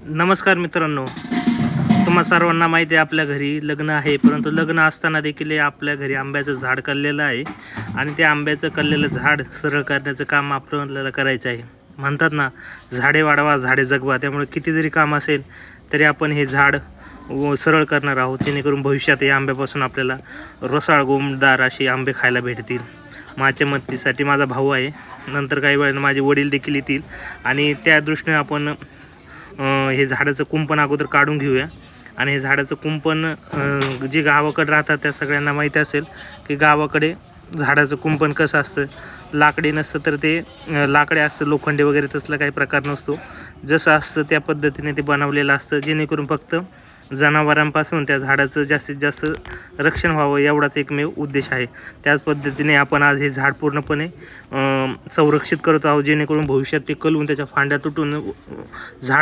नमस्कार मित्रांनो, तुम्हा सर्वांना माहिती आहे आपल्या घरी लग्न आहे, परंतु लग्न असताना देखील आपल्या घरी आंब्याचं झाड कललेलं आहे आणि त्या आंब्याचं कललेलं झाड सरळ करण्याचं काम आपल्याला करायचं आहे. म्हणतात ना, झाडे वाढवा झाडे जगवा. त्यामुळे किती जरी काम असेल तरी आपण हे झाड सरळ करणार आहोत, जेणेकरून भविष्यात या आंब्यापासून आपल्याला रसाळ गोमदार असे आंबे खायला भेटतील. माझ्या मदतीसाठी माझा भाऊ आहे, नंतर काही वेळानं माझे वडील देखील येतील आणि त्या दृष्टीने आपण हे झाडाचं कुंपण अगोदर काढून घेऊया. आणि हे झाडाचं कुंपण जे गावाकडे राहतात त्या सगळ्यांना माहिती असेल की गावाकडे झाडाचं कुंपण कसं असतं. लाकडी नसतं तर ते लाकडे असतं, लोखंडी वगैरे तसला काही प्रकार नसतो. जसं असतं त्या पद्धतीने ते बनवलेलं असतं, जेणेकरून फक्त जनावरांपासून त्या झाडाचं जास्तीत जास्त रक्षण व्हावं एवढाच एकमेव उद्देश आहे. त्याच पद्धतीने आपण आज हे झाड पूर्णपणे संरक्षित करत आहोत, जेणेकरून भविष्यात ते कलून त्याच्या फांद्या तुटून झाड